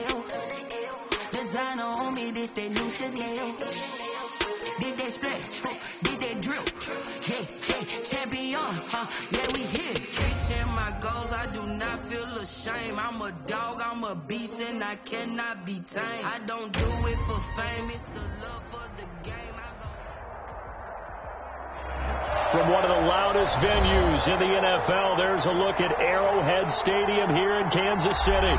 L. Designer on me, this that new Chanel. Did that splash, did that drip. Hey, hey, champion, yeah, we here. Reaching my goals, I do not feel ashamed. I'm a dog, I'm a beast, and I cannot be tamed. I don't do it for fame, it's the love for the game. From one of the loudest venues in the NFL, there's a look at Arrowhead Stadium here in Kansas City.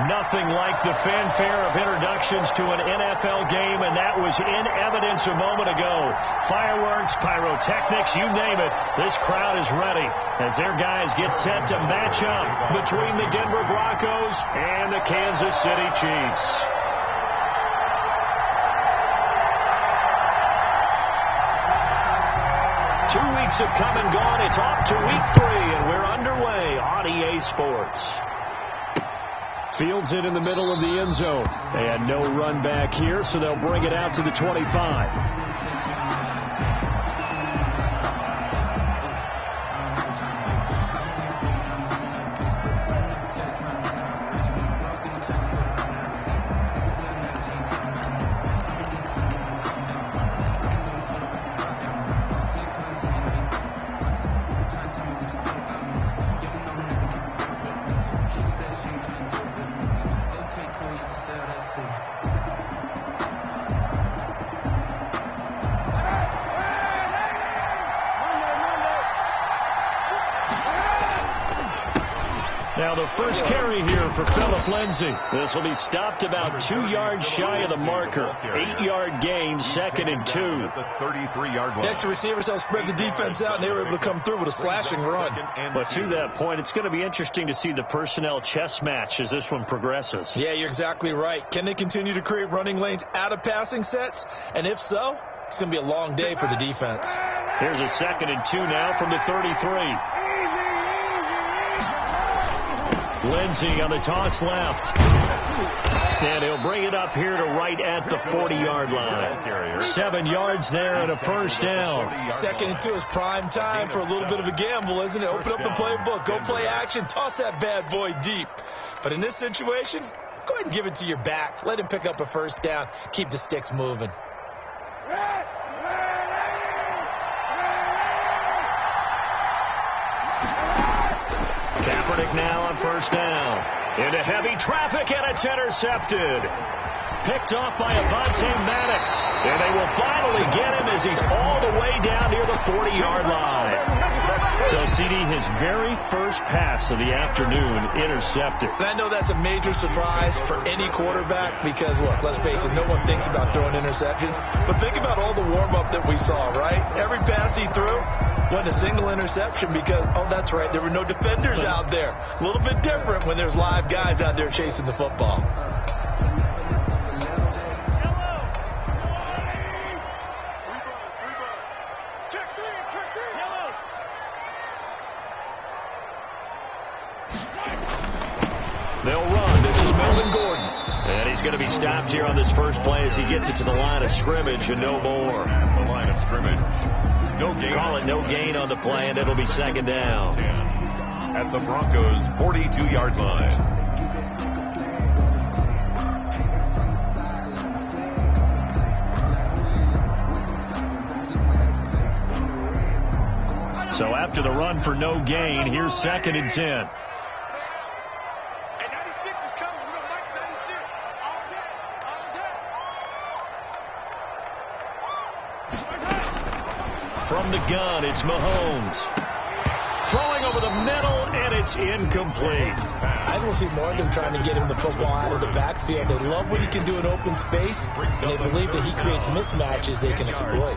Nothing like the fanfare of introductions to an NFL game, and that was in evidence a moment ago. Fireworks, pyrotechnics, you name it. This crowd is ready as their guys get set to match up between the Denver Broncos and the Kansas City Chiefs. Have come and gone. It's off to week 3, and we're underway on EA Sports. Fields it in the middle of the end zone, and no run back here, so they'll bring it out to the 25. Now the first carry here for Phillip Lindsay. This will be stopped about 2 yards shy of the marker. 8-yard gain, 2nd and 2. The 33-yard line. Next, the receivers helped spread the defense out, and they were able to come through with a slashing run. But to that point, it's going to be interesting to see the personnel chess match as this one progresses. Yeah, you're exactly right. Can they continue to create running lanes out of passing sets? And if so, it's going to be a long day for the defense. Here's a 2nd and 2 now from the 33. Lindsay on the toss left. And he'll bring it up here to right at the 40-yard line. 7 yards there and a first down. 2nd and 2 is prime time for a little bit of a gamble, isn't it? Open up the playbook. Go play action. Toss that bad boy deep. But in this situation, go ahead and give it to your back. Let him pick up a first down. Keep the sticks moving. Kaepernick now on first down. Into heavy traffic, and it's intercepted. Picked off by Avonte Maddox. And they will finally get him as he's all the way down near the 40-yard line. So, CD, his very first pass of the afternoon intercepted. And I know that's a major surprise for any quarterback because, look, let's face it, no one thinks about throwing interceptions. But think about all the warm-up that we saw, right? Every pass he threw wasn't a single interception because, oh, that's right, there were no defenders out there. A little bit different when there's live guys out there chasing the football. They'll run. This is Melvin Gordon. And he's going to be stopped here on this first play as he gets it to the line of scrimmage and no more. The line of scrimmage. No gain. Call it no gain on the play, and it'll be 2nd down. At the Broncos' 42-yard line. So after the run for no gain, here's 2nd and 10. From the gun, it's Mahomes. Throwing over the middle, and it's incomplete. I don't see more of them trying to get him the football out of the backfield. They love what he can do in open space, and they believe that he creates mismatches they can exploit.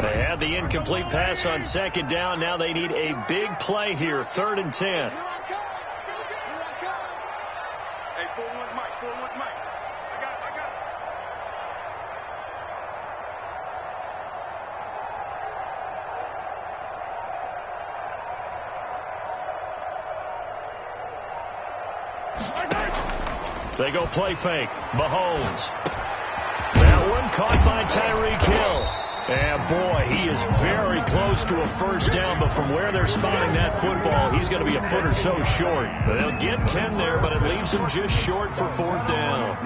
They had the incomplete pass on 2nd down. Now they need a big play here, 3rd and 10. They go play fake. Mahomes. That one caught by Tyreek Hill. And boy, he is very close to a first down, but from where they're spotting that football, he's going to be a foot or so short. They'll get 10 there, but it leaves him just short for fourth down.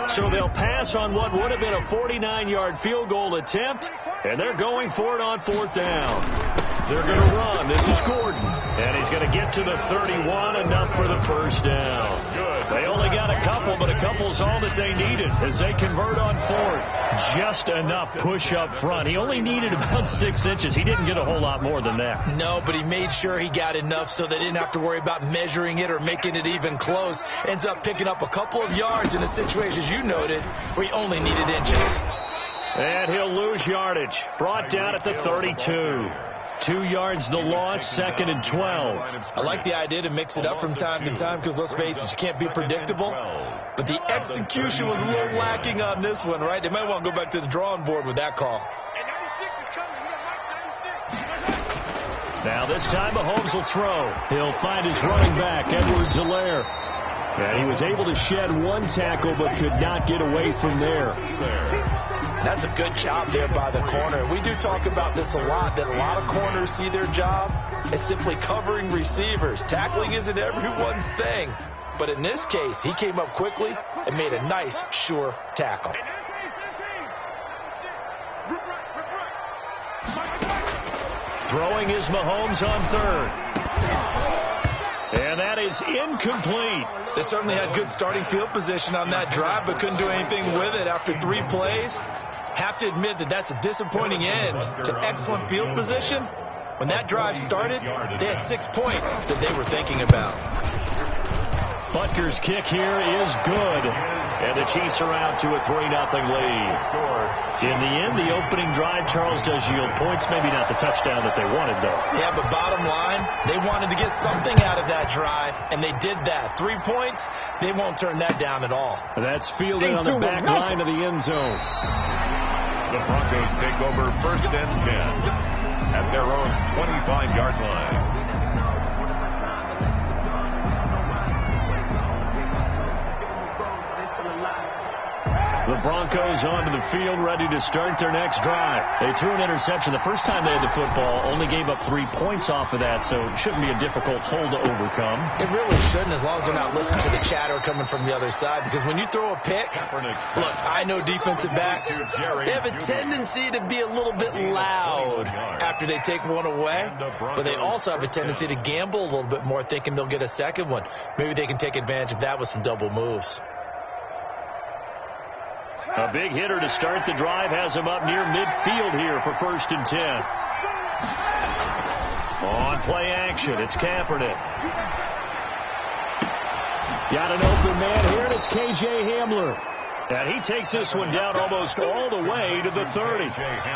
So they'll pass on what would have been a 49-yard field goal attempt, and they're going for it on fourth down. They're going to run. This is Gordon. And he's going to get to the 31, enough for the first down. Good. They only got a couple, but a couple's all that they needed as they convert on fourth. Just enough push up front. He only needed about 6 inches. He didn't get a whole lot more than that. No, but he made sure he got enough so they didn't have to worry about measuring it or making it even close. Ends up picking up a couple of yards in a situation, as you noted, where he only needed inches. And he'll lose yardage. Brought down at the 32. 2 yards the loss, 2nd and 12. I like the idea to mix it up from time to time because, let's face it, you can't be predictable. But the execution was a little lacking on this one, right? They might want to go back to the drawing board with that call. Now this time Mahomes will throw. He'll find his running back, Edwards-Helaire. And he was able to shed one tackle but could not get away from there. That's a good job there by the corner. We do talk about this a lot, that a lot of corners see their job as simply covering receivers. Tackling isn't everyone's thing. But in this case, he came up quickly and made a nice, sure tackle. Throwing is Mahomes on third. And that is incomplete. They certainly had good starting field position on that drive, but couldn't do anything with it after 3 plays. Have to admit that that's a disappointing end to excellent field position. When that drive started, they had 6 points that they were thinking about. Butker's kick here is good. And the Chiefs are out to a 3-0 lead. In the end, the opening drive, Charles, does yield points. Maybe not the touchdown that they wanted, though. Yeah, but bottom line, they wanted to get something out of that drive, and they did that. 3 points, they won't turn that down at all. That's fielded on the back line of the end zone. The Broncos take over 1st and 10 at their own 25-yard line. The Broncos onto the field, ready to start their next drive. They threw an interception the first time they had the football, only gave up 3 points off of that, so it shouldn't be a difficult hole to overcome. It really shouldn't, as long as they're not listening to the chatter coming from the other side, because when you throw a pick, look, I know defensive backs, they have a tendency to be a little bit loud after they take one away, but they also have a tendency to gamble a little bit more, thinking they'll get a second one. Maybe they can take advantage of that with some double moves. A big hitter to start the drive has him up near midfield here for 1st and 10. On play action, it's Kaepernick. Got an open man here, and it's K.J. Hamler. And he takes this one down almost all the way to the 30.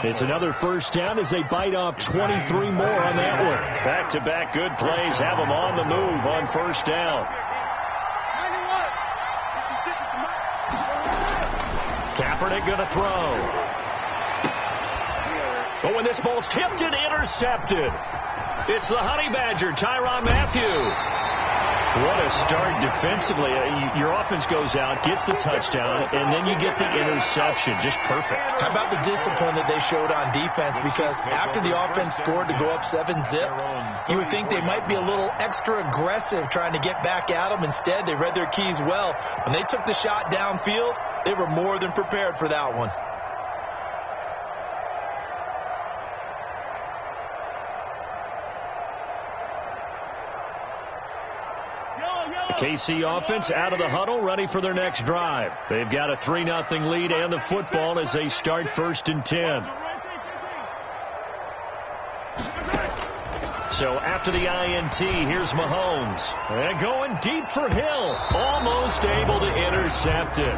It's another first down as they bite off 23 more on that one. Back-to-back good plays have them on the move on 1st down. Kaepernick going to throw. Oh, and this ball's tipped and intercepted. It's the Honey Badger, Tyrann Mathieu. What a start defensively. Your offense goes out, gets the touchdown, and then you get the interception. Just perfect. How about the discipline that they showed on defense? Because after the offense scored to go up 7-zip, you would think they might be a little extra aggressive trying to get back at them. Instead, they read their keys well. When they took the shot downfield, they were more than prepared for that one. KC offense out of the huddle, ready for their next drive. They've got a 3-0 lead and the football as they start 1st and 10. So after the INT, here's Mahomes. And going deep for Hill. Almost able to intercept it.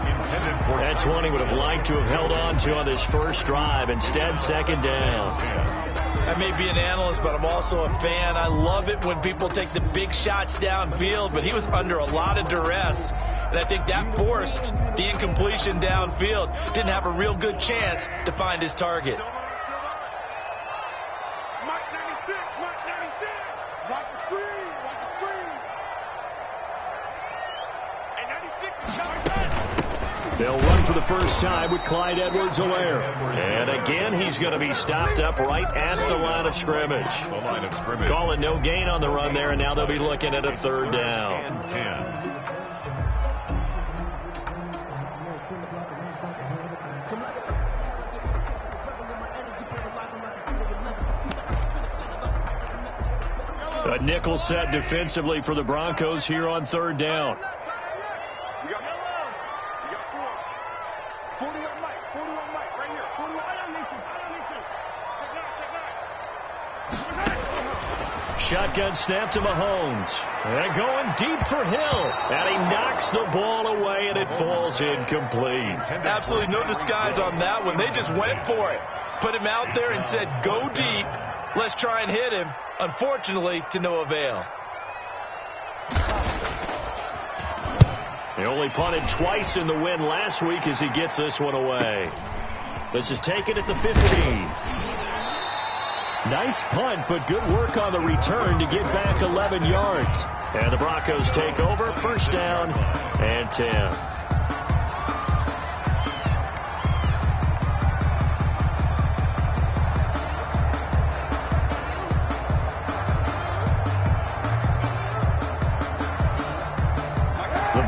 That's one he would have liked to have held on to on this first drive. Instead, 2nd down. I may be an analyst, but I'm also a fan. I love it when people take the big shots downfield, but he was under a lot of duress, and I think that forced the incompletion downfield. Didn't have a real good chance to find his target. They'll run for the first time with Clyde Edwards-Helaire. And again, he's going to be stopped up right at the line of scrimmage. Call it no gain on the run there, and now they'll be looking at a third down. And 10. A nickel set defensively for the Broncos here on third down. Shotgun snap to Mahomes. They're going deep for Hill. And he knocks the ball away, and it falls incomplete. Absolutely no disguise on that one. They just went for it. Put him out there and said, go deep. Let's try and hit him. Unfortunately, to no avail. He only punted twice in the win last week as he gets this one away. This is taken at the 15. Nice punt, but good work on the return to get back 11 yards. And the Broncos take over, first down and 10.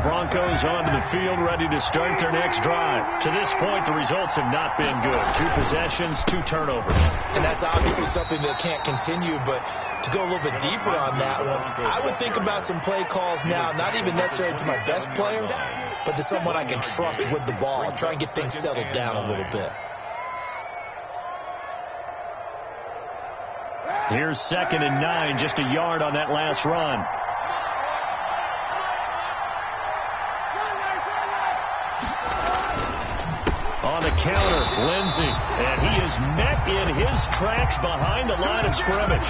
Broncos onto the field, ready to start their next drive. To this point, the results have not been good. 2 possessions, 2 turnovers. And that's obviously something that can't continue, but to go a little bit deeper on that one, I would think about some play calls now, not even necessarily to my best player, but to someone I can trust with the ball. Try and get things settled down a little bit. Here's 2nd and 9, just a yard on that last run. On the counter, Lindsey, and he is met in his tracks behind the line of scrimmage.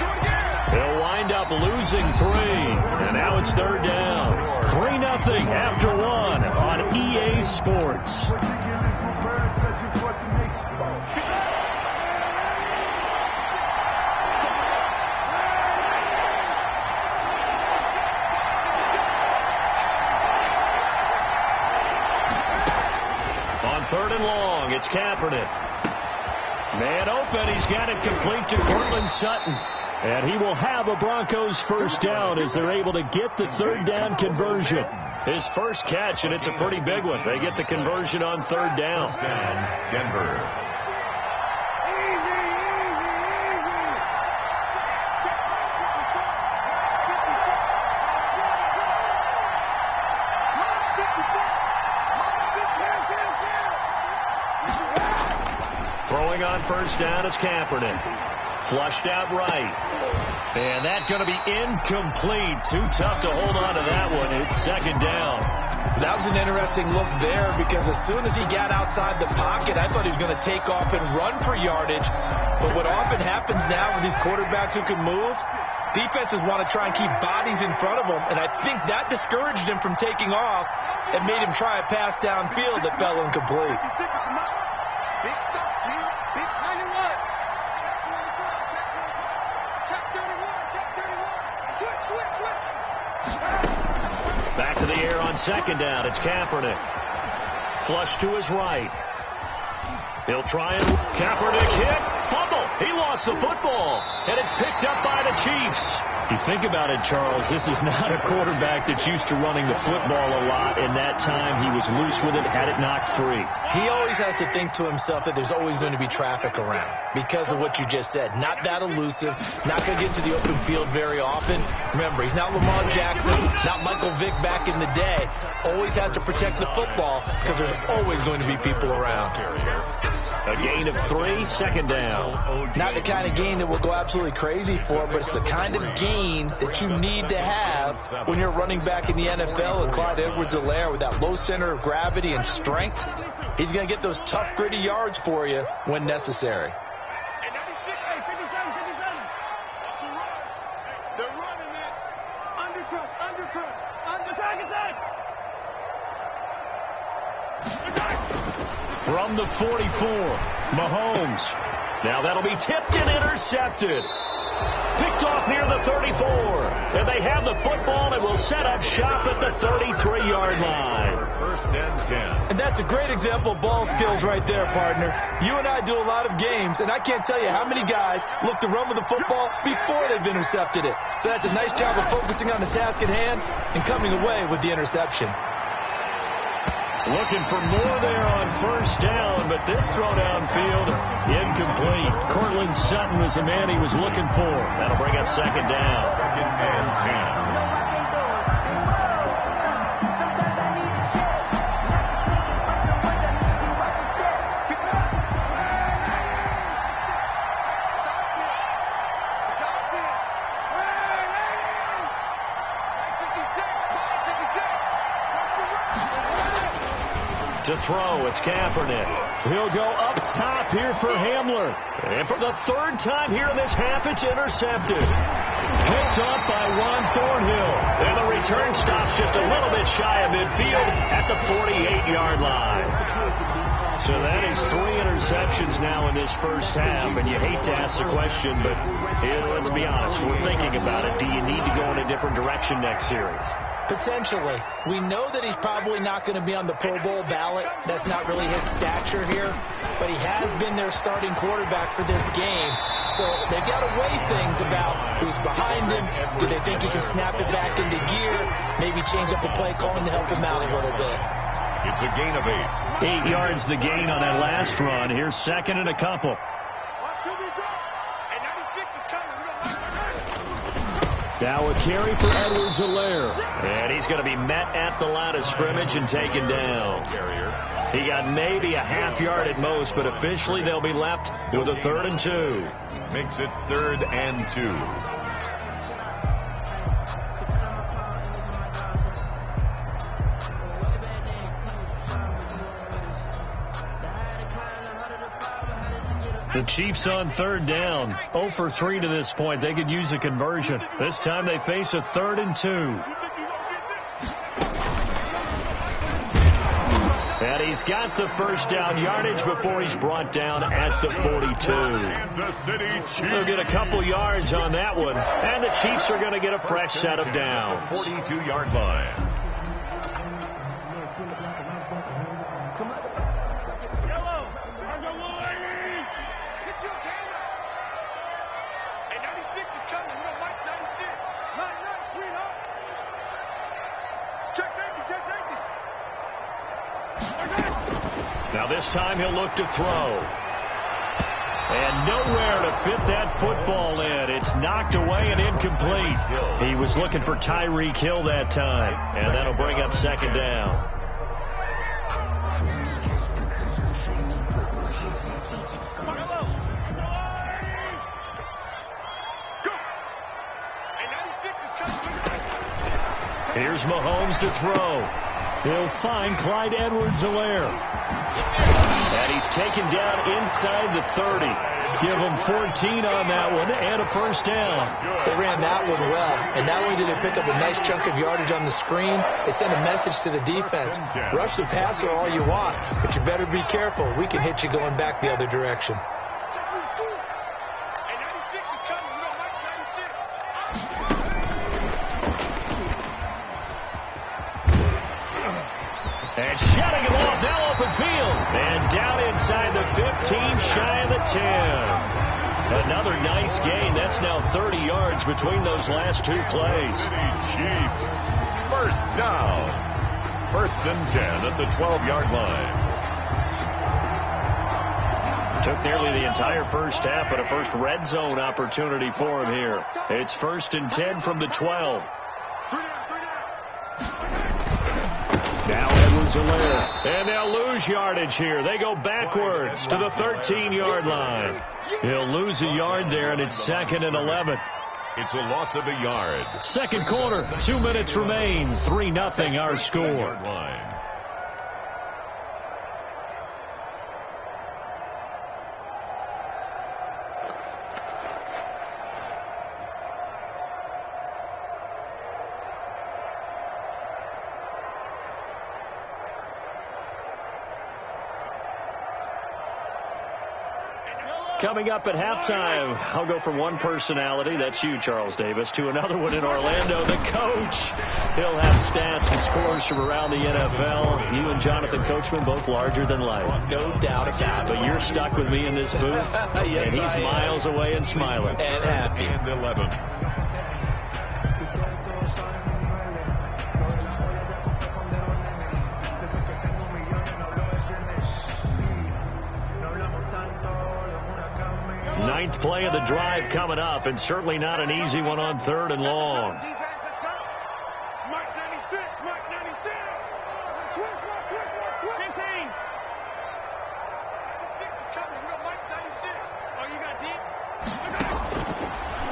He'll wind up losing 3, and now it's third down. 3-0 after 1 on EA Sports. Third and long, it's Kaepernick. Man open, he's got it complete to Cortland Sutton. And he will have a Broncos first down as they're able to get the third down conversion. His first catch, and it's a pretty big one. They get the conversion on third down. Denver. Throwing on first down is Kaepernick. Flushed out right. And that's going to be incomplete. Too tough to hold on to that one. It's second down. That was an interesting look there because as soon as he got outside the pocket, I thought he was going to take off and run for yardage. But what often happens now with these quarterbacks who can move, defenses want to try and keep bodies in front of them. And I think that discouraged him from taking off and made him try a pass downfield that fell incomplete. Back to the air on second down. It's Kaepernick. Flush to his right. He'll try and Kaepernick hit. Fumble. He lost the football. And it's picked up by the Chiefs. You think about it, Charles, this is not a quarterback that's used to running the football a lot. In that time, he was loose with it, had it knocked free. He always has to think to himself that there's always going to be traffic around because of what you just said. Not that elusive, not going to get into the open field very often. Remember, he's not Lamar Jackson, not Michael Vick back in the day. Always has to protect the football because there's always going to be people around. A gain of 3, second down. Not the kind of gain that we'll go absolutely crazy for, but it's the kind of gain that you need to have when you're running back in the NFL. And Clyde Edwards-Helaire with that low center of gravity and strength, he's going to get those tough, gritty yards for you when necessary. From the 44, Mahomes. Now that'll be tipped and intercepted. Picked off near the 34. And they have the football and will set up shop at the 33-yard line. First and 10. And that's a great example of ball skills right there, partner. You and I do a lot of games, and I can't tell you how many guys look to run with the football before they've intercepted it. So that's a nice job of focusing on the task at hand and coming away with the interception. Looking for more there on first down, but this throw downfield, incomplete. Cortland Sutton was the man he was looking for. That'll bring up second down. Second and 10. To throw, it's Kaepernick. He'll go up top here for Hamler. And for the third time here in this half, it's intercepted. Picked off by Juan Thornhill. And the return stops just a little bit shy of midfield at the 48-yard line. So that is 3 interceptions now in this first half. And you hate to ask the question, but let's be honest, we're thinking about it. Do you need to go in a different direction next series? Potentially. We know that he's probably not going to be on the Pro Bowl ballot. That's not really his stature here. But he has been their starting quarterback for this game. So they've got to weigh things about who's behind him. Do they think he can snap it back into gear? Maybe change up the play calling to help him out a little bit. It's a gain of 8. 8 yards the gain on that last run. Here's second and a couple. Now a carry for Edwards-Helaire. And he's going to be met at the line of scrimmage and taken down. He got maybe a half yard at most, but officially they'll be left with a 3rd and 2. Makes it 3rd and 2. The Chiefs on 3rd down. 0 for 3 to this point. They could use a conversion. This time they face a 3rd and 2. And he's got the first down yardage before he's brought down at the 42. Kansas City Chiefs. They'll get a couple yards on that one. And the Chiefs are going to get a fresh set of downs. 42-yard line. Now this time he'll look to throw. And nowhere to fit that football in. It's knocked away and incomplete. He was looking for Tyreek Hill that time. And that'll bring up second down. Here's Mahomes to throw. He'll find Clyde Edwards-Helaire. And he's taken down inside the 30. Give him 14 on that one and a first down. They ran that one well. And not only did they pick up a nice chunk of yardage on the screen, they sent a message to the defense. Rush the passer all you want, but you better be careful. We can hit you going back the other direction. And shutting him off, now open field. And down inside the 15, shy of the 10. Another nice gain. That's now 30 yards between those last two plays. Chiefs. First down. 1st and 10 at the 12-yard line. Took nearly the entire first half, but a first red zone opportunity for him here. It's 1st and 10 from the 12. Now Edwards-Helaire. And they'll lose yardage here. They go backwards to the 13-yard line. He'll lose a yard there, and it's 2nd and 11. It's a loss of a yard. Second quarter, 2 minutes remain. 3-0 our score. Coming up at halftime, I'll go from one personality, that's you, Charles Davis, to another one in Orlando, the coach. He'll have stats and scores from around the NFL. You and Jonathan Coachman, both larger than life. No doubt about it. But you're stuck with me in this booth, yes, and he's miles away and smiling. And happy. And 11. Ninth play of the drive coming up, and certainly not an easy one on 3rd and long.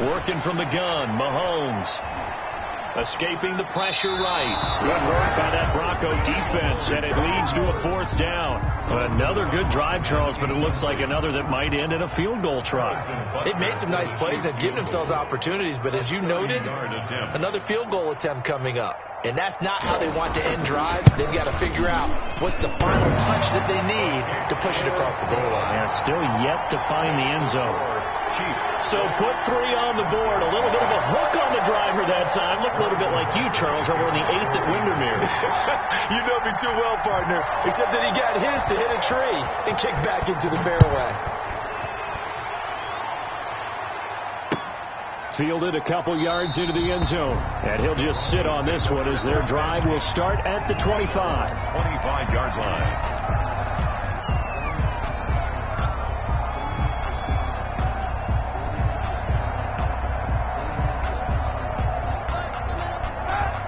Working from the gun, Mahomes. Escaping the pressure right. Good work by that Bronco defense, and it leads to a 4th down. Another good drive, Charles, but it looks like another that might end in a field goal try. They've made some nice plays. They've given themselves opportunities, but as you noted, another field goal attempt coming up. And that's not how they want to end drives. They've got to figure out what's the final touch that they need to push it across the goal line. Yeah, still yet to find the end zone. So put 3 on the board. A little bit of a hook on the driver that time. Looked a little bit like you, Charles, over on the 8th at Windermere. You know me too well, partner. Except that he got his to hit a tree and kick back into the fairway. Fielded a couple yards into the end zone. And he'll just sit on this one as their drive will start at the 25. 25-yard line.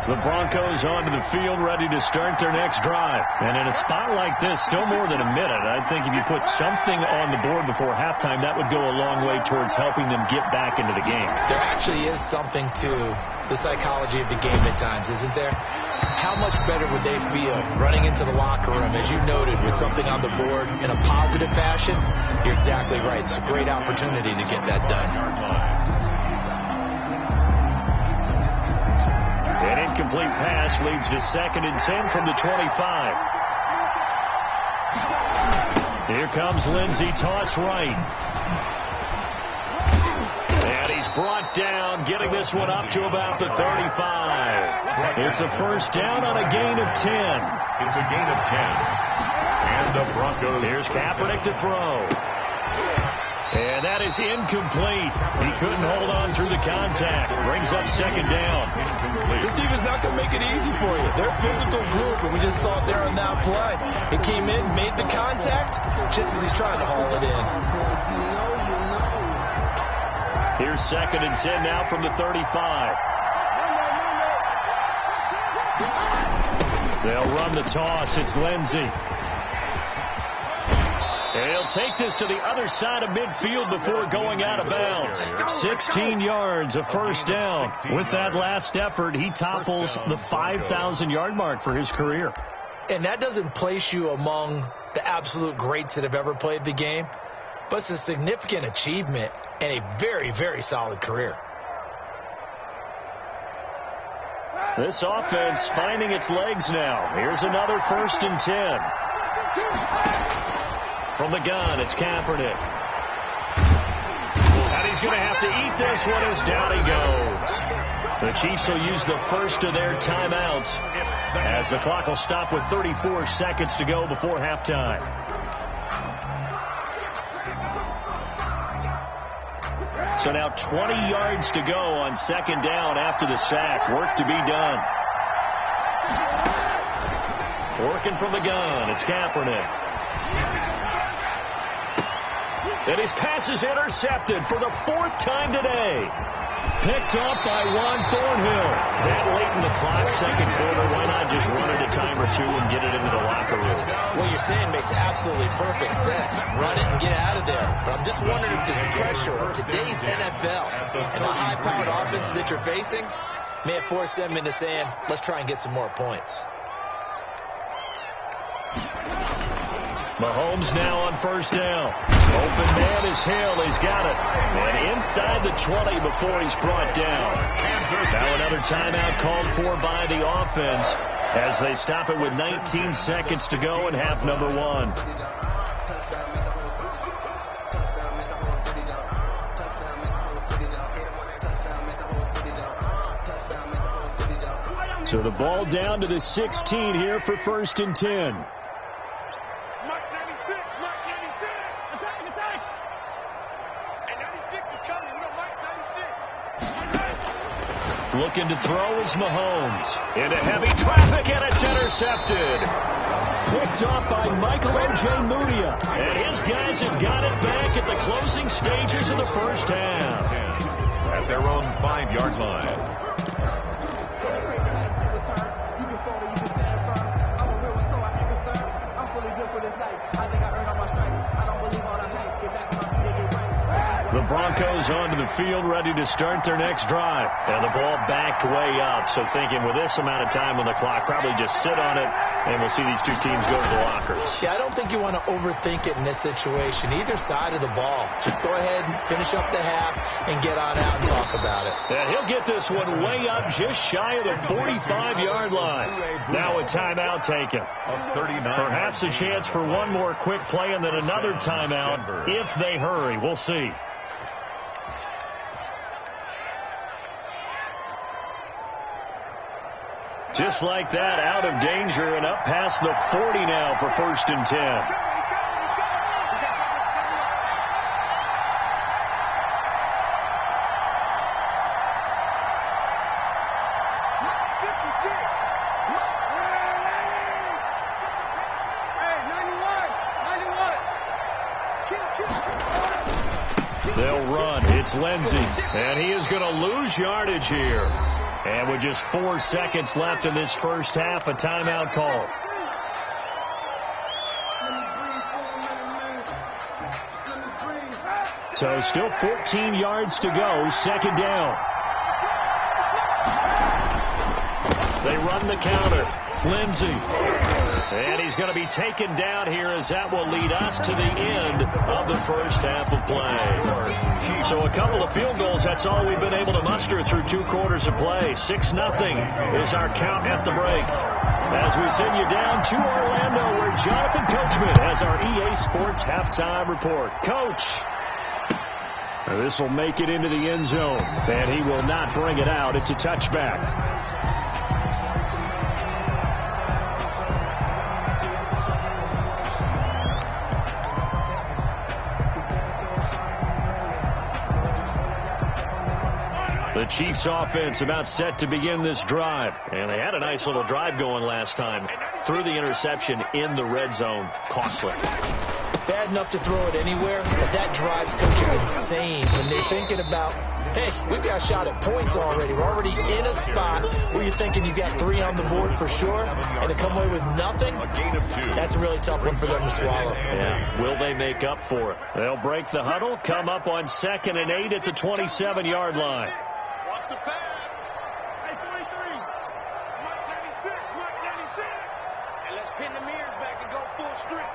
The Broncos onto the field, ready to start their next drive. And in a spot like this, still more than a minute, I think if you put something on the board before halftime, that would go a long way towards helping them get back into the game. There actually is something to the psychology of the game at times, isn't there? How much better would they feel running into the locker room, as you noted, with something on the board in a positive fashion? You're exactly right. It's a great opportunity to get that done. An incomplete pass leads to 2nd and 10 from the 25. Here comes Lindsey, toss right. And he's brought down, getting this one up to about the 35. It's a 1st down on a gain of 10. It's a gain of 10. And the Broncos. Here's Kaepernick to throw. And that is incomplete. He couldn't hold on through the contact. Brings up 2nd down. This team is not going to make it easy for you. They're a physical group, and we just saw it there on that play. It came in, made the contact, just as he's trying to haul it in. Here's 2nd and 10 now from the 35. They'll run the toss. It's Lindsey. And he'll take this to the other side of midfield before going out of bounds. 16 yards, a 1st down. With that last effort, he topples the 5,000-yard mark for his career. And that doesn't place you among the absolute greats that have ever played the game, but it's a significant achievement and a very, very solid career. This offense finding its legs now. Here's another 1st and 10. From the gun, it's Kaepernick. And he's going to have to eat this one as down he goes. The Chiefs will use the first of their timeouts as the clock will stop with 34 seconds to go before halftime. So now 20 yards to go on 2nd down after the sack. Work to be done. Working from the gun, it's Kaepernick. And his pass is intercepted for the 4th time today. Picked off by Juan Thornhill. That late in the clock, 2nd quarter, why not just run it a time or two and get it into the locker room? What you're saying makes absolutely perfect sense. Run it and get out of there. But I'm just wondering if the pressure of today's NFL and the high-powered offenses that you're facing may have forced them into saying, let's try and get some more points. Mahomes now on 1st down. Open man is Hill. He's got it. And inside the 20 before he's brought down. Now another timeout called for by the offense as they stop it with 19 seconds to go in half number 1. So the ball down to the 16 here for 1st and 10. Looking to throw is Mahomes. Into heavy traffic, and it's intercepted. Picked up by Michael Ojemudia. And his guys have got it back at the closing stages of the first half. At their own 5-yard line. The Broncos onto the field, ready to start their next drive. And the ball backed way up. So thinking with this amount of time on the clock, probably just sit on it, and we'll see these two teams go to the lockers. Yeah, I don't think you want to overthink it in this situation. Either side of the ball. Just go ahead and finish up the half and get on out and talk about it. And he'll get this one way up just shy of the 45-yard line. Now a timeout taken. Perhaps a chance for one more quick play and then another timeout if they hurry. We'll see. Just like that, out of danger and up past the 40 now for 1st and 10. They'll run. It's Lindsey, and he is going to lose yardage here. And with just 4 seconds left in this first half, a timeout call. So still 14 yards to go, 2nd down. They run the counter. Lindsey. And he's going to be taken down here as that will lead us to the end of the first half of play. So a couple of field goals, that's all we've been able to muster through 2 quarters of play. 6-0 is our count at the break. As we send you down to Orlando, where Jonathan Coachman has our EA Sports halftime report. Coach. This will make it into the end zone, and he will not bring it out. It's a touchback. The Chiefs offense about set to begin this drive. And they had a nice little drive going last time. Threw the interception in the red zone. Costly. Bad enough to throw it anywhere, but that drives coaches insane when they're thinking about, hey, we've got a shot at points already. We're already in a spot where you're thinking you've got 3 on the board for sure, and to come away with nothing, that's a really tough one for them to swallow. Yeah. Will they make up for it? They'll break the huddle, come up on 2nd and 8 at the 27-yard line. Watch the pass. Hey, 43. Mark 96. Mark 96. And let's pin the mirrors back and go full strength.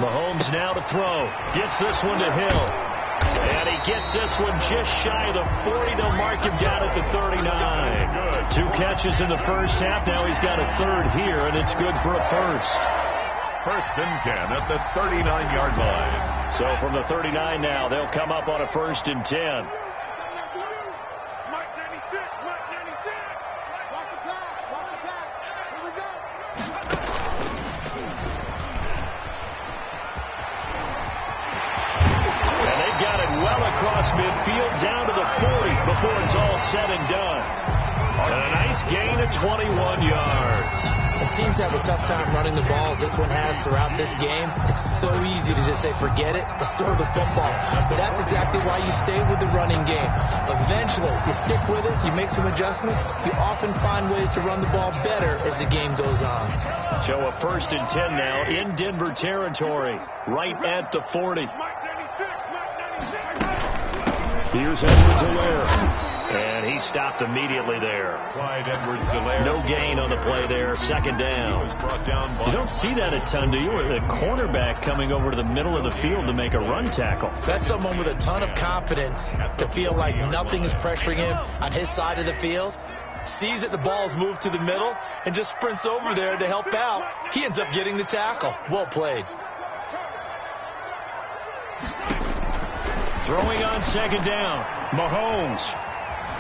Mahomes now to throw. Gets this one to Hill. And he gets this one just shy of the 40. They'll mark him down at the 39. 2 catches in the first half. Now he's got a 3rd here, and it's good for a first. 1st and 10 at the 39-yard line. So from the 39 now, they'll come up on a 1st and 10. Mark 96. Mark 96. Watch the pass. Watch the pass. Here we go. And they've got it well across midfield down to the 40 before it's all said and done. And a nice gain of 21 yards. And teams have a tough time running the ball as this one has throughout this game. It's so easy to just say, forget it, let's throw the football. But that's exactly why you stay with the running game. Eventually, you stick with it, you make some adjustments, you often find ways to run the ball better as the game goes on. So a 1st and 10 now in Denver territory, right at the 40. Here's Edwards-Helaire. And he stopped immediately there. Clyde Edwards-Helaire. No gain on the play there. 2nd down. You don't see that a ton, do you? The cornerback coming over to the middle of the field to make a run tackle. That's someone with a ton of confidence to feel like nothing is pressuring him on his side of the field. Sees that the ball's moved to the middle and just sprints over there to help out. He ends up getting the tackle. Well played. Throwing on 2nd down. Mahomes.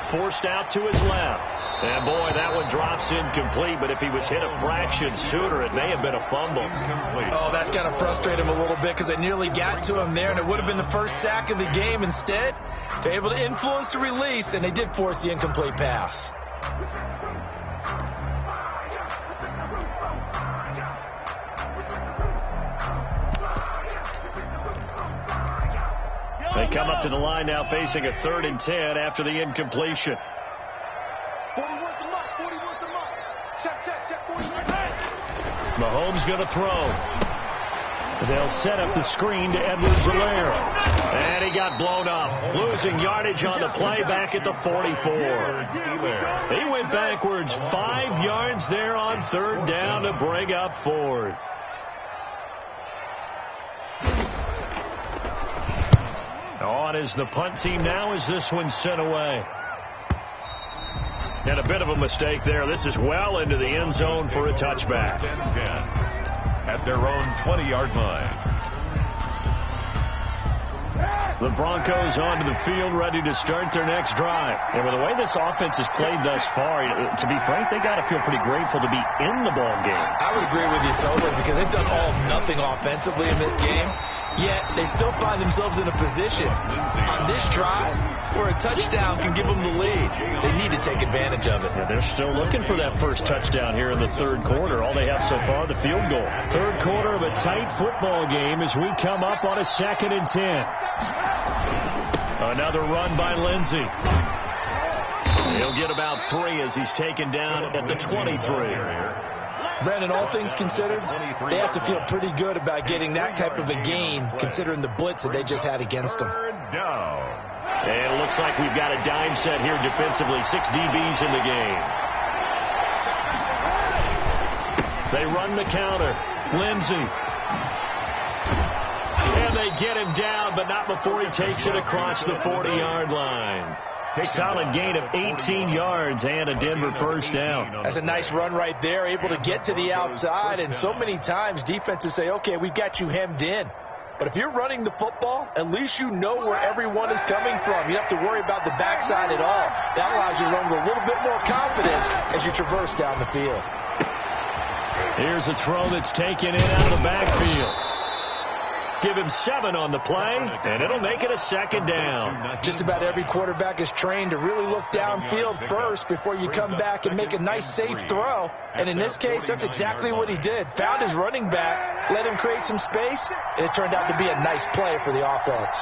forced out to his left. And, boy, that one drops incomplete, but if he was hit a fraction sooner, it may have been a fumble. Oh, that's got to frustrate him a little bit because they nearly got to him there, and it would have been the first sack of the game. Instead, they're able to influence the release, and they did force the incomplete pass. They come up to the line now facing a 3rd and 10 after the incompletion. 40 worth the muck, 40 worth the muck. Check, 40 worth the muck. Mahomes going to throw. They'll set up the screen to Edwards-Helaire. And he got blown up, losing yardage on the play back at the 44. He went backwards 5 yards there on 3rd down to bring up 4th. On is the punt team now as this one's sent away. And a bit of a mistake there. This is well into the end zone for a touchback. 10 at their own 20-yard line. The Broncos onto the field, ready to start their next drive. And with the way this offense has played thus far, to be frank, they got to feel pretty grateful to be in the ball game. I would agree with you totally because they've done all nothing offensively in this game. Yet they still find themselves in a position on this drive where a touchdown can give them the lead. They need to take advantage of it. Yeah, they're still looking for that first touchdown here in the 3rd quarter. All they have so far, the field goal. 3rd quarter of a tight football game as we come up on a 2nd and 10. Another run by Lindsey. He'll get about 3 as he's taken down at the 23. Brandon, all things considered, they have to feel pretty good about getting that type of a gain considering the blitz that they just had against them. And it looks like we've got a dime set here defensively. 6 DBs in the game. They run the counter. Lindsey. And they get him down, but not before he takes it across the 40-yard line. Solid gain of 18 yards and a Denver first down. That's a nice run right there, able to get to the outside. And so many times defenses say, okay, we've got you hemmed in. But if you're running the football, at least you know where everyone is coming from. You don't have to worry about the backside at all. That allows you to run with a little bit more confidence as you traverse down the field. Here's a throw that's taken in out of the backfield. Give him 7 on the play, and it'll make it a 2nd down. Just about every quarterback is trained to really look downfield first before you come back and make a nice, safe throw. And in this case, that's exactly what he did. Found his running back, let him create some space, and it turned out to be a nice play for the offense.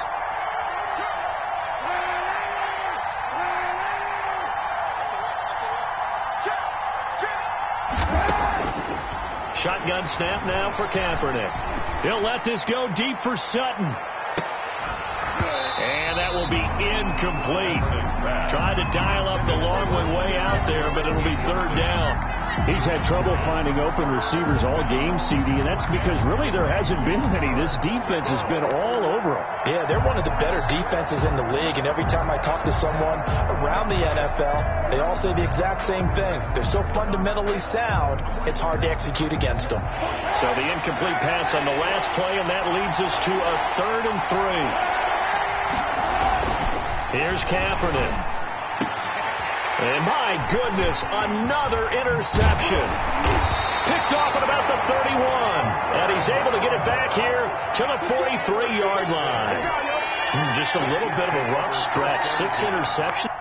Shotgun snap now for Kaepernick. He'll let this go deep for Sutton. And that will be incomplete. Tried to dial up the long one way out there, but it'll be 3rd down. He's had trouble finding open receivers all game, CD, and that's because really there hasn't been many. This defense has been all over him. Yeah, they're one of the better defenses in the league, and every time I talk to someone around the NFL, they all say the exact same thing. They're so fundamentally sound, it's hard to execute against them. So the incomplete pass on the last play, and that leads us to a 3rd and 3. Here's Kaepernick. And my goodness, another interception. Picked off at about the 31. And he's able to get it back here to the 43-yard line. Just a little bit of a rough stretch. 6 interceptions.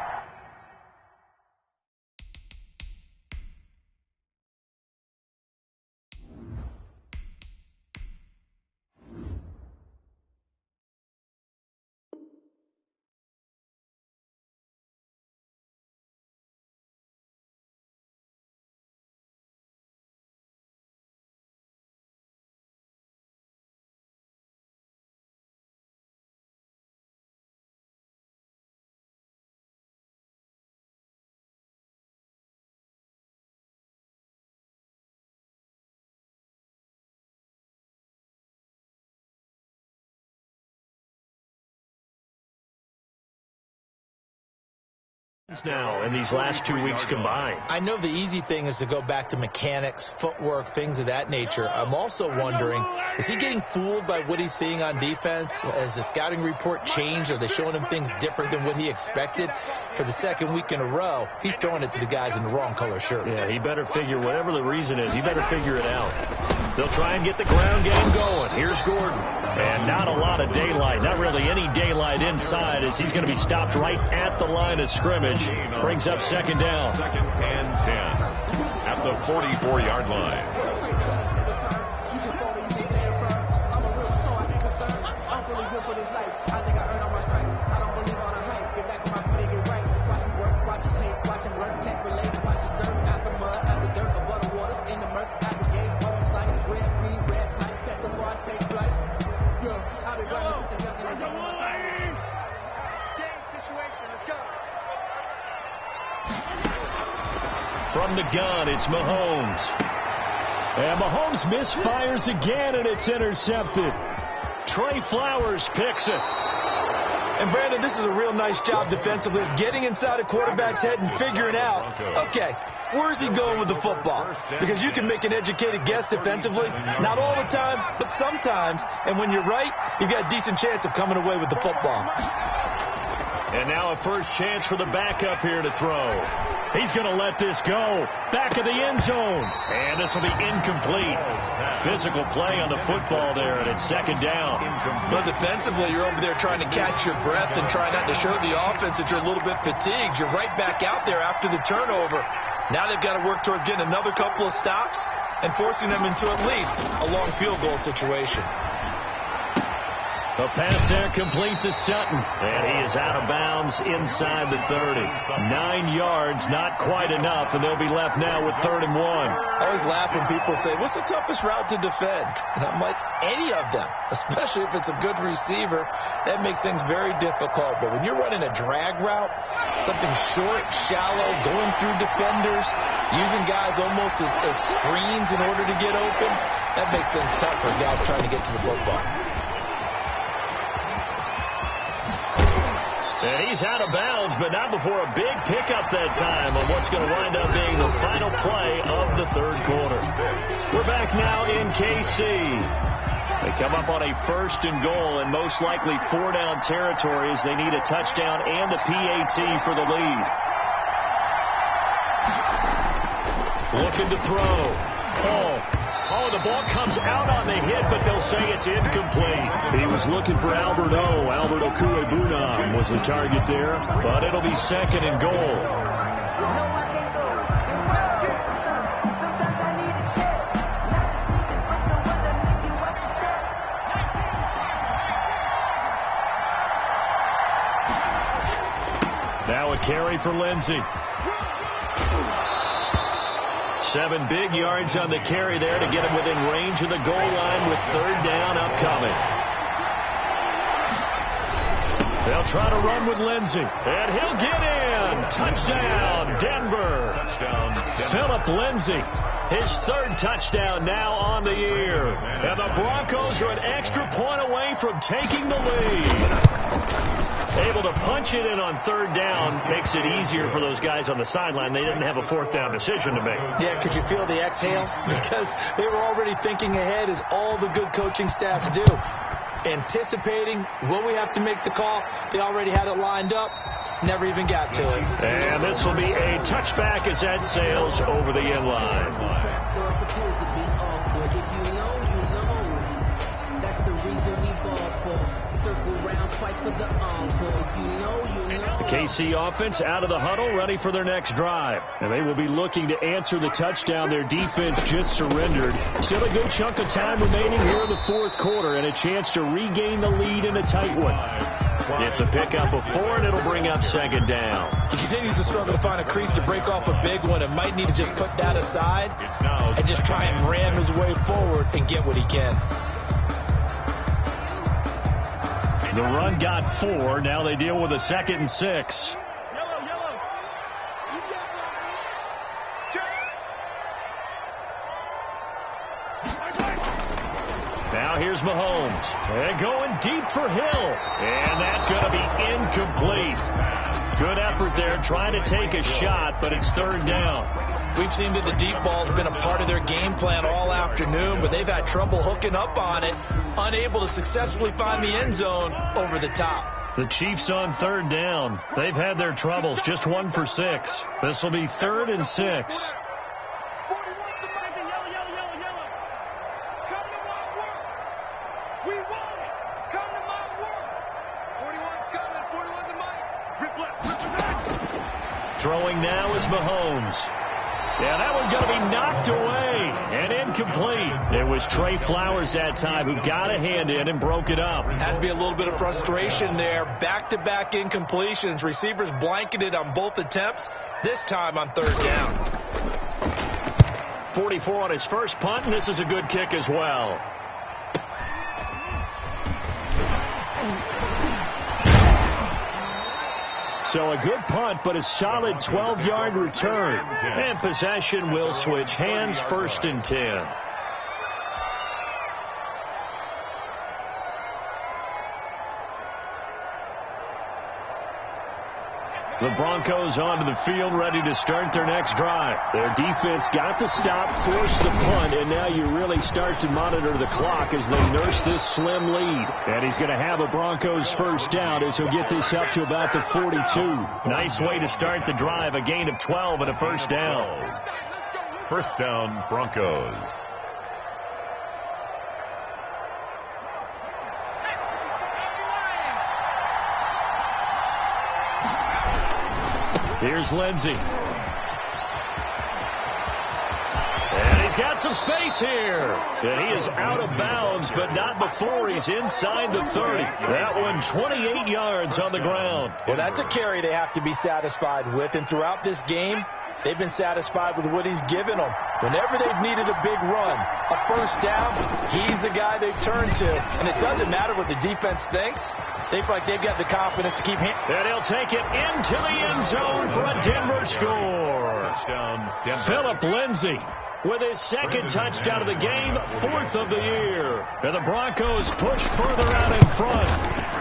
now in these last 2 weeks combined. I know the easy thing is to go back to mechanics, footwork, things of that nature. I'm also wondering, is he getting fooled by what he's seeing on defense? Has the scouting report changed? Are they showing him things different than what he expected? For the second week in a row, he's throwing it to the guys in the wrong color shirts. Yeah, he better figure, whatever the reason is, he better figure it out. They'll try and get the ground game going. Here's Gordon. And not a lot of daylight, not really any daylight inside, as he's going to be stopped right at the line of scrimmage. Brings up second down. Second and 10 at the 44-yard line. From the gun, it's Mahomes. And Mahomes misfires again, and it's intercepted. Trey Flowers picks it. And, Brandon, this is a real nice job defensively, getting inside a quarterback's head and figuring out, okay, where's he going with the football? Because you can make an educated guess defensively, not all the time, but sometimes. And when you're right, you've got a decent chance of coming away with the football. And now a first chance for the backup here to throw. He's going to let this go. Back of the end zone. And this will be incomplete. Physical play on the football there, and it's second down. But defensively, you're over there trying to catch your breath and try not to show the offense that you're a little bit fatigued. You're right back out there after the turnover. Now they've got to work towards getting another couple of stops and forcing them into at least a long field goal situation. The pass there complete to Sutton, and he is out of bounds inside the 30. 9 yards, not quite enough, and they'll be left now with 3rd and 1. I always laugh when people say, what's the toughest route to defend? And I'm like, any of them, especially if it's a good receiver. That makes things very difficult. But when you're running a drag route, something short, shallow, going through defenders, using guys almost as screens in order to get open, that makes things tough for guys trying to get to the football. And he's out of bounds, but not before a big pickup that time on what's going to wind up being the final play of the 3rd quarter. We're back now in KC. They come up on a 1st and goal, and most likely 4-down territory as they need a touchdown and a PAT for the lead. Looking to throw. Oh, the ball comes out on the hit, but they'll say it's incomplete. He was looking for Albert Okuebunam was the target there, but it'll be 2nd and goal. Now a carry for Lindsey. 7 big yards on the carry there to get him within range of the goal line with 3rd down upcoming. They'll try to run with Lindsey, and he'll get in. Touchdown, Denver. Touchdown, Philip Lindsey. His 3rd touchdown now on the year. And the Broncos are an extra point away from taking the lead. Able to punch it in on 3rd down makes it easier for those guys on the sideline. They didn't have a 4th down decision to make. Yeah, could you feel the exhale? Because they were already thinking ahead, as all the good coaching staffs do. Anticipating, will we have to make the call? They already had it lined up. Never even got to it. And this will be a touchback as that sails over the end line. The KC offense out of the huddle, ready for their next drive. And they will be looking to answer the touchdown their defense just surrendered. Still a good chunk of time remaining here in the 4th quarter, and a chance to regain the lead in a tight one. It's a pickup of 4, and it'll bring up 2nd down. He continues to struggle to find a crease to break off a big one, and might need to just put that aside and just try and ram his way forward and get what he can. The run got 4. Now they deal with a 2nd and 6. Now here's Mahomes. And going deep for Hill. And that's going to be incomplete. Good effort there, trying to take a shot, but it's third down. We've seen that the deep ball's been a part of their game plan all afternoon, but they've had trouble hooking up on it, unable to successfully find the end zone over the top. The Chiefs on third down. They've had their troubles, just 1 for 6. This will be 3rd and 6. Throwing now is Mahomes. Yeah, that one's going to be knocked away and incomplete. It was Trey Flowers that time who got a hand in and broke it up. Has to be a little bit of frustration there. Back-to-back incompletions. Receivers blanketed on both attempts, this time on third down. 44 on his first punt, and this is a good kick as well. So a good punt, but a solid 12-yard return. And possession will switch hands, 1st and 10. The Broncos onto the field, ready to start their next drive. Their defense got the stop, forced the punt, and now you really start to monitor the clock as they nurse this slim lead. And he's going to have a Broncos first down as he'll get this up to about the 42. Nice way to start the drive, a gain of 12 and a first down. First down, Broncos. Here's Lindsey. And he's got some space here. And he is out of bounds, but not before he's inside the 30. That one 28 yards on the ground. Well, that's a carry they have to be satisfied with. And throughout this game, they've been satisfied with what he's given them. Whenever they've needed a big run, a first down, he's the guy they've turned to. And it doesn't matter what the defense thinks. They feel like they've got the confidence to keep him. And he'll take it into the end zone for a Denver score. Touchdown, Denver. Philip Lindsay with his 2nd touchdown of the game, 4th of the year. And the Broncos push further out in front.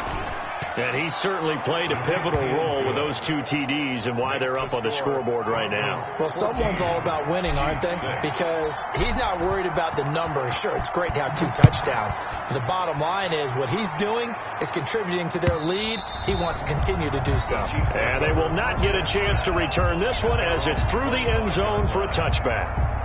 And he certainly played a pivotal role with those 2 TDs and why they're up on the scoreboard right now. Well, someone's all about winning, aren't they? Because he's not worried about the number. Sure, it's great to have 2 touchdowns. But the bottom line is what he's doing is contributing to their lead. He wants to continue to do so. And they will not get a chance to return this one as it's through the end zone for a touchback.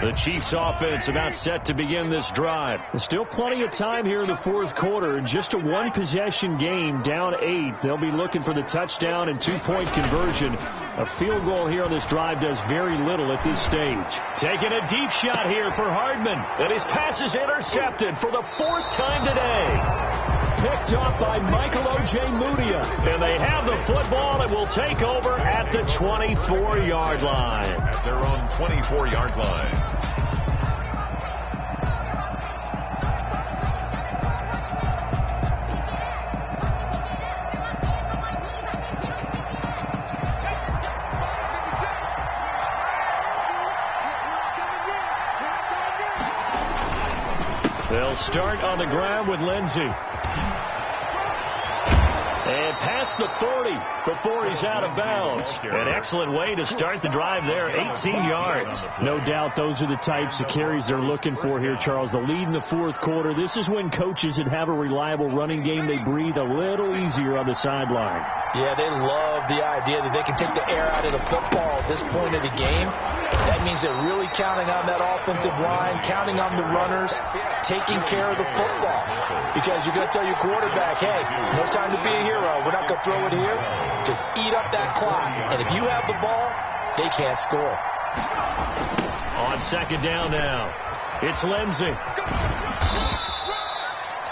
The Chiefs offense about set to begin this drive. There's still plenty of time here in the 4th quarter. Just a 1-possession game, down 8. They'll be looking for the touchdown and 2-point conversion. A field goal here on this drive does very little at this stage. Taking a deep shot here for Hardman. And his pass is intercepted for the 4th time today. Picked up by Michael Ojemudia. And they have the football and will take over at the 24-yard line. At their own 24-yard line. They'll start on the ground with Lindsey. And past the 40 before he's out of bounds. An excellent way to start the drive there, 18 yards. No doubt those are the types of carries they're looking for here, Charles. The lead in the 4th quarter. This is when coaches that have a reliable running game, they breathe a little easier on the sideline. Yeah, they love the idea that they can take the air out of the football at this point of the game. That means they're really counting on that offensive line, counting on the runners, taking care of the football. Because you're going to tell your quarterback, hey, no time to be a hero. We're not going to throw it here. Just eat up that clock. And if you have the ball, they can't score. On 2nd down now, it's Lindsey.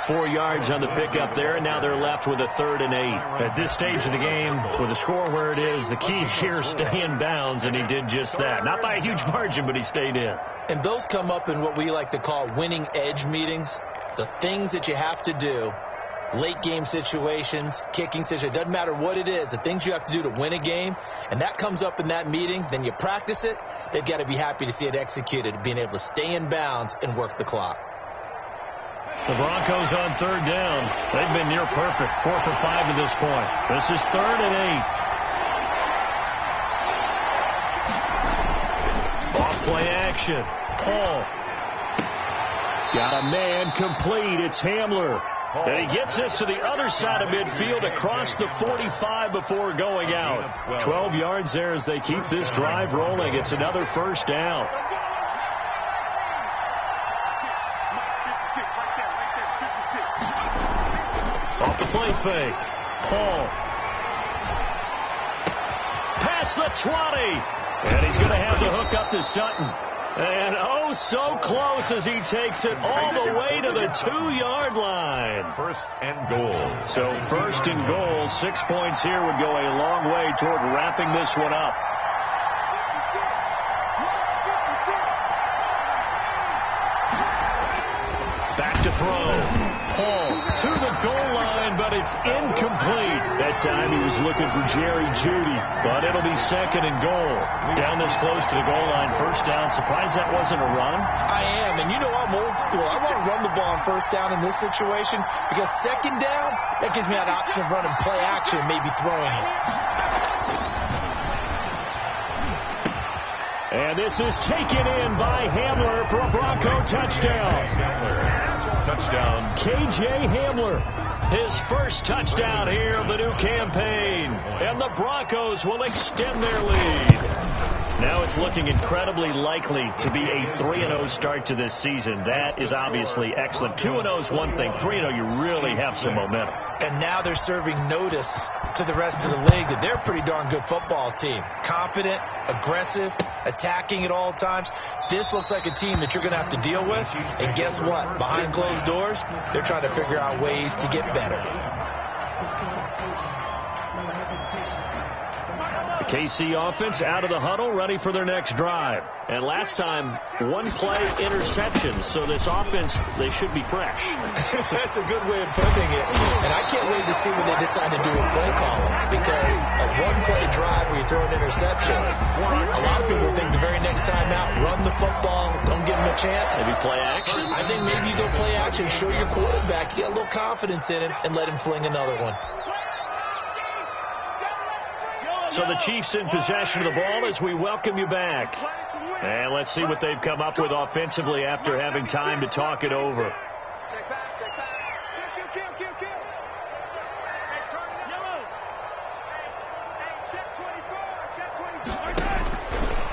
4 yards on the pickup there, and now they're left with a 3rd and 8. At this stage of the game, with the score where it is, the key here, stay in bounds, and he did just that. Not by a huge margin, but he stayed in. And those come up in what we like to call winning edge meetings. The things that you have to do, late game situations, kicking situations, doesn't matter what it is, the things you have to do to win a game, and that comes up in that meeting, then you practice it, they've got to be happy to see it executed, being able to stay in bounds and work the clock. The Broncos on third down. They've been near perfect, 4 for 5 to this point. This is 3rd and 8. Off play action. Paul. Got a man complete. It's Hamler. And he gets this to the other side of midfield across the 45 before going out. 12 yards there as they keep this drive rolling. It's another first down. Off the play fake. Paul. Past the 20. And he's going to have to hook up to Sutton. And oh, so close as he takes it all the way to the 2-yard line. 1st and goal. So 1st and goal, 6 points here would go a long way toward wrapping this one up. Back to throw. Paul to the goal line, but it's incomplete. That time he was looking for Jerry Jeudy, but it'll be 2nd and goal. Down this close to the goal line, first down. Surprised that wasn't a run? I am, and you know I'm old school. I want to run the ball on first down in this situation because 2nd down, that gives me an option of running play action, maybe throwing it. And this is taken in by Hamler for a Bronco touchdown. Touchdown. K.J. Hamler, his first touchdown here of the new campaign. And the Broncos will extend their lead. Now it's looking incredibly likely to be a 3-0 start to this season. That is obviously excellent. 2-0 is one thing. 3-0, you really have some momentum. And now they're serving notice to the rest of the league that they're a pretty darn good football team. Confident, aggressive, attacking at all times. This looks like a team that you're going to have to deal with. And guess what? Behind closed doors, they're trying to figure out ways to get better. The KC offense out of the huddle, ready for their next drive. And last time, 1-play interception. So this offense, they should be fresh. That's a good way of putting it. And I can't wait to see when they decide to do a play calling. Because a 1-play drive where you throw an interception, a lot of people think the very next time out, run the football, don't give them a chance. Maybe play action? I think maybe you go play action, show your quarterback, get a little confidence in him, and let him fling another one. So the Chiefs in possession of the ball as we welcome you back. And let's see what they've come up with offensively after having time to talk it over.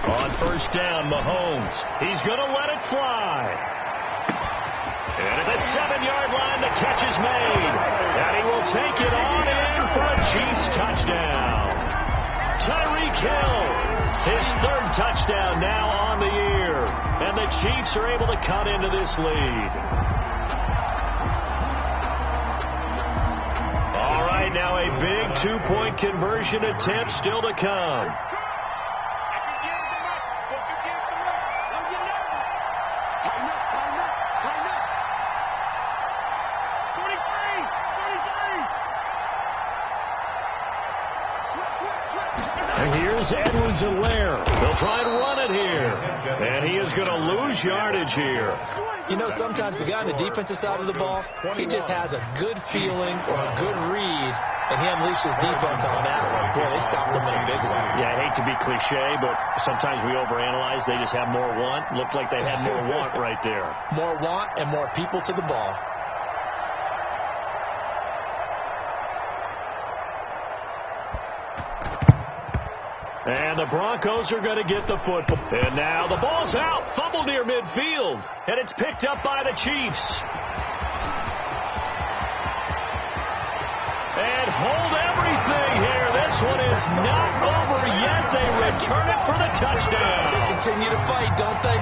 On first down, Mahomes. He's going to let it fly. And at the 7-yard line, the catch is made. And he will take it on in for a Chiefs touchdown. Tyreek Hill, his 3rd touchdown now on the year. And the Chiefs are able to cut into this lead. All right, now a big 2-point conversion attempt still to come. Edwards-Helaire. They'll try and run it here. And he is going to lose yardage here. You know, sometimes the guy on the defensive side of the ball, he just has a good feeling or a good read, and he unleashed his defense on that one. Boy, they stopped him in a big way. Yeah, I hate to be cliche, but sometimes we overanalyze. They just have more want. Looked like they had more want right there. More want and more people to the ball. And the Broncos are going to get the football. And now the ball's out. Fumble near midfield. And it's picked up by the Chiefs. And hold everything here. This one is not over yet. They return it for the touchdown. They continue to fight, don't they?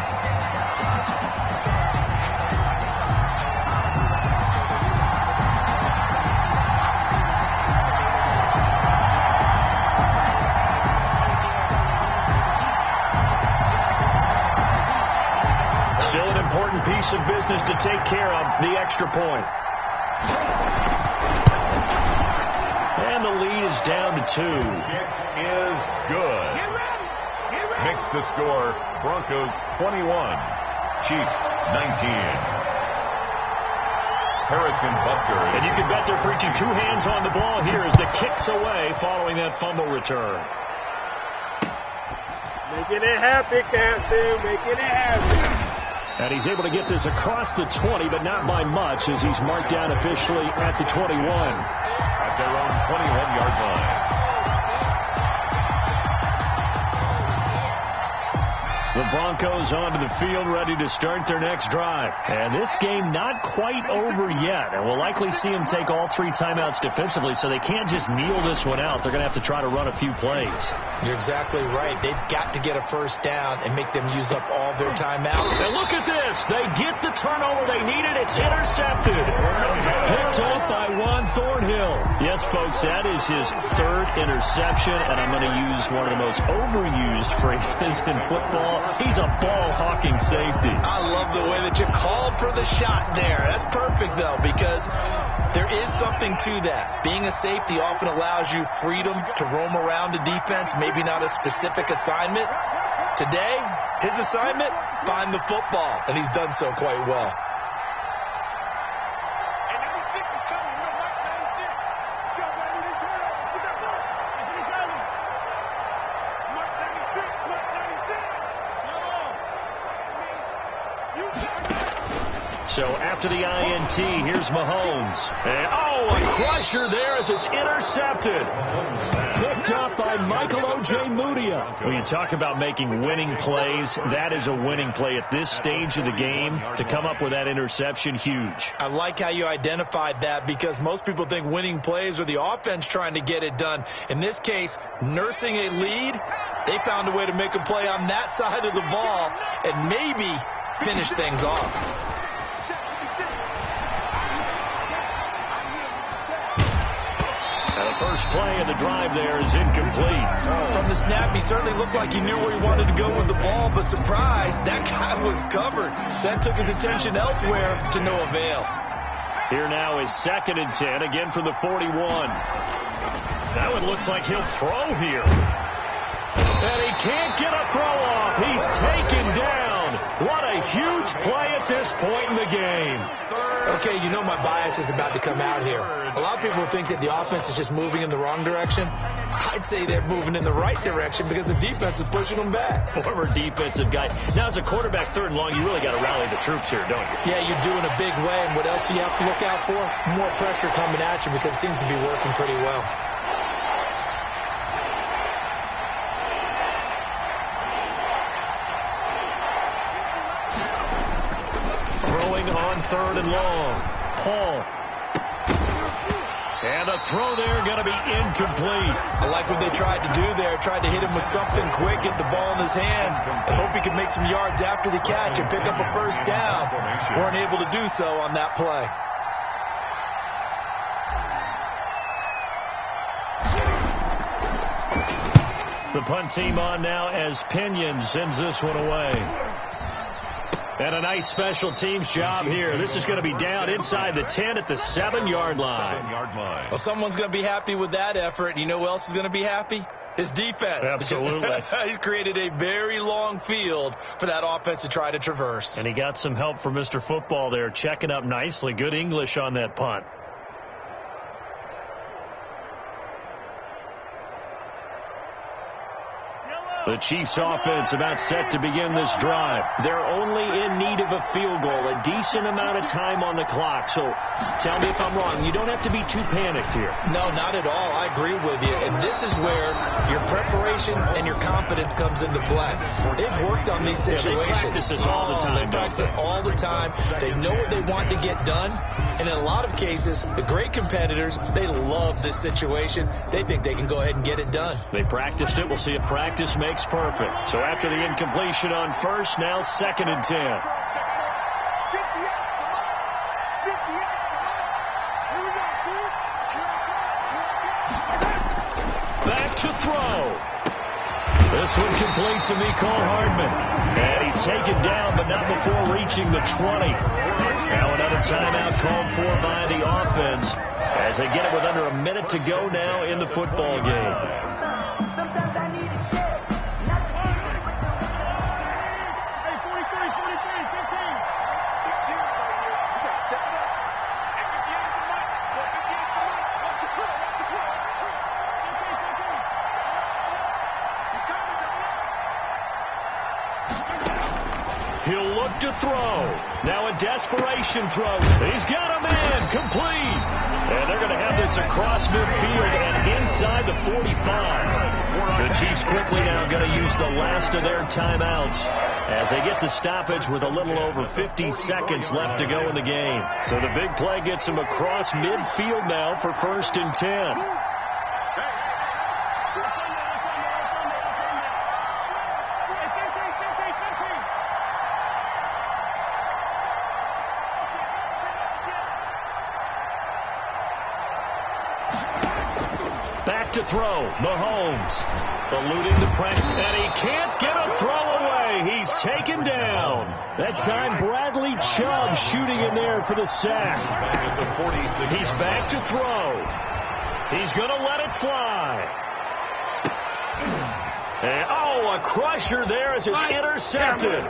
Piece of business to take care of, the extra point. And the lead is down to 2. Kick is good. Makes the score Broncos 21, Chiefs 19. Harrison Butker. And you can bet they're preaching two hands on the ball here as the kick's away following that fumble return. Making it happen, Captain. Making it happen. And he's able to get this across the 20, but not by much, as he's marked down officially at the 21. At their own 21-yard line. The Broncos onto the field, ready to start their next drive. And this game not quite over yet. And we'll likely see them take all three timeouts defensively, so they can't just kneel this one out. They're going to have to try to run a few plays. You're exactly right. They've got to get a first down and make them use up all their timeouts. And look at this. They get the turnover they needed. It's intercepted. Picked off by Juan Thornhill. Yes, folks, that is his third interception. And I'm going to use one of the most overused phrases in football. He's a ball-hawking safety. I love the way that you called for the shot there. That's perfect, though, because there is something to that. Being a safety often allows you freedom to roam around the defense, maybe not a specific assignment. Today, his assignment, find the football, and he's done so quite well. And 96 is coming. We're Mike 96. Yo, man, we didn't turn over. Get that ball. He's coming. Mike 96. Mike 96. So after the INT, here's Mahomes. And, a crusher there as it's intercepted. Picked up by Michael Ojemudia. When you talk about making winning plays, that is a winning play at this stage of the game. To come up with that interception, huge. I like how you identified that, because most people think winning plays are the offense trying to get it done. In this case, nursing a lead, they found a way to make a play on that side of the ball and maybe finish things off. And the first play of the drive there is incomplete. From the snap, he certainly looked like he knew where he wanted to go with the ball, but surprise, that guy was covered. So that took his attention elsewhere to no avail. Here now is 2nd and 10, again from the 41. That one looks like he'll throw here. And he can't get a throw off. He's taken down. What a huge play at this point in the game. Okay, you know my bias is about to come out here. A lot of people think that the offense is just moving in the wrong direction. I'd say they're moving in the right direction because the defense is pushing them back. Former defensive guy. Now, as a quarterback 3rd and long, you really got to rally the troops here, don't you? Yeah, you do in a big way. And what else do you have to look out for? More pressure coming at you, because it seems to be working pretty well. On 3rd and long. Paul. And a throw there going to be incomplete. I like what they tried to do there. Tried to hit him with something quick, get the ball in his hands, and hope he could make some yards after the catch and pick up a first down. Weren't able to do so on that play. The punt team on now as Pinion sends this one away. And a nice special teams job here. This is going to be down inside the 10 at the 7-yard line. Well, someone's going to be happy with that effort. You know who else is going to be happy? His defense. Absolutely. He's created a very long field for that offense to try to traverse. And he got some help from Mr. Football there, checking up nicely. Good English on that punt. The Chiefs offense about set to begin this drive. They're only in need of a field goal, a decent amount of time on the clock. So tell me if I'm wrong. You don't have to be too panicked here. No, not at all. I agree with you. And this is where your preparation and your confidence comes into play. They've worked on these situations. They practice this all the time. They practice it all the time. They know what they want to get done. And in a lot of cases, the great competitors, they love this situation. They think they can go ahead and get it done. They practiced it. We'll see if practice makes perfect. So after the incompletion on first, now 2nd and 10. Back to throw. This one complete to Mecole Hardman. And he's taken down, but not before reaching the 20. Now another timeout called for by the offense as they get it with under a minute to go now in the football game. He'll look to throw. Now a desperation throw. He's got a man. Complete. And they're going to have this across midfield and inside the 45. The Chiefs quickly now going to use the last of their timeouts as they get the stoppage with a little over 50 seconds left to go in the game. So the big play gets them across midfield now for 1st and 10. Back to throw. Mahomes eluding the pressure, and he can't get a throw away. He's taken down. That time Bradley Chubb shooting in there for the sack. He's back to throw. He's going to let it fly. And, a crusher there as it's intercepted.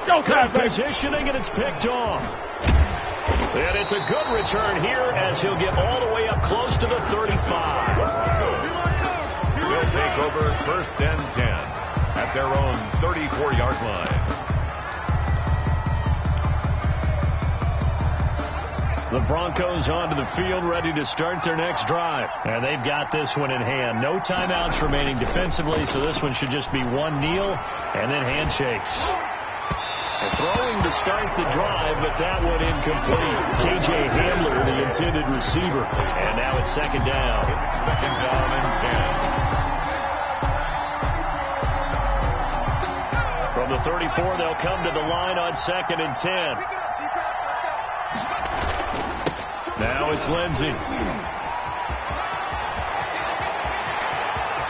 Good positioning, and it's picked off. And it's a good return here as he'll get all the way up close to the 35. They'll take over 1st and 10 at their own 34-yard line. The Broncos onto the field ready to start their next drive. And they've got this one in hand. No timeouts remaining defensively, so this one should just be one kneel and then handshakes. Throwing to start the drive, but that one incomplete. K.J. Hamler, the intended receiver. And now it's 2nd down. It's 2nd down and 10. From the 34, they'll come to the line on 2nd and 10. Now it's Lindsey.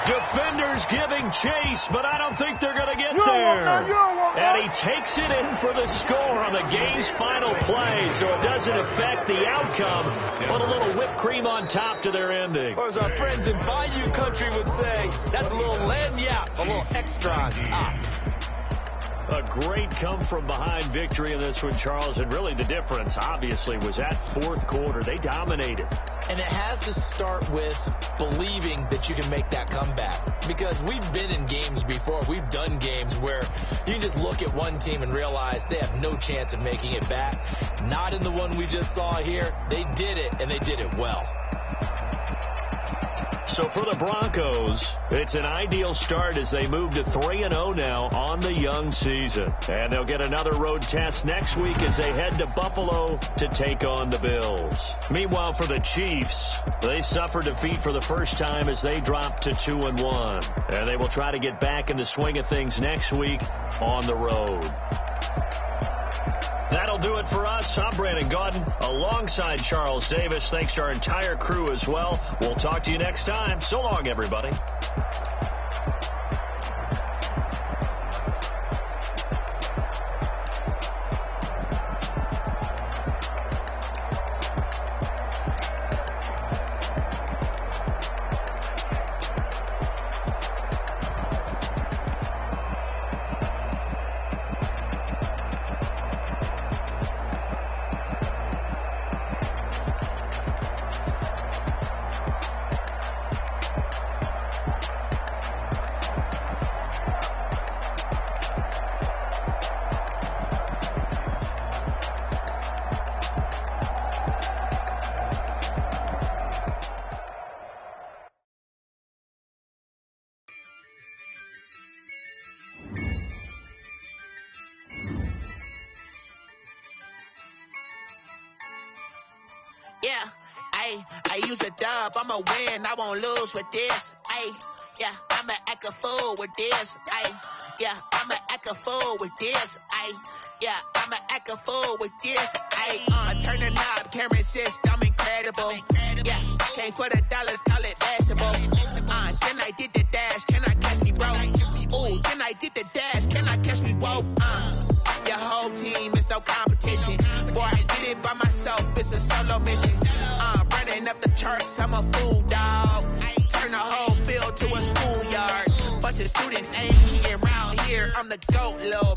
Defenders giving chase, but I don't think they're going to get there. And he takes it in for the score on the game's final play, so it doesn't affect the outcome. Put a little whipped cream on top to their ending. Or as our friends in Bayou Country would say, that's a little lagniappe, a little extra on top. A great come-from-behind victory in this one, Charles, and really the difference, obviously, was that 4th quarter. They dominated. And it has to start with believing that you can make that comeback. Because we've been in games before. We've done games where you just look at one team and realize they have no chance of making it back. Not in the one we just saw here. They did it, and they did it well. So for the Broncos, it's an ideal start as they move to 3-0 now on the young season. And they'll get another road test next week as they head to Buffalo to take on the Bills. Meanwhile, for the Chiefs, they suffered defeat for the first time as they dropped to 2-1. And they will try to get back in the swing of things next week on the road. That'll do it for us. I'm Brandon Gaudin alongside Charles Davis. Thanks to our entire crew as well. We'll talk to you next time. So long, everybody. Yeah, I use a dub, I'ma win, I won't lose with this. Yeah, I'ma act a fool with this. Yeah, I'ma act a fool with this. Yeah, I'ma act a fool with this. I turn the knob, can't resist, I'm incredible. Yeah, can't put $1, call it vegetable. Then I did the dash, can I catch me, bro? Ooh, then I did the dash, can I catch me, whoa? Your whole team is no competition. Boy, I did it by myself, it's a solo mission. Running up the charts, I'm a fool, dog. Turn the whole field to a schoolyard. Bunch of students ain't eating around here, I'm the GOAT, little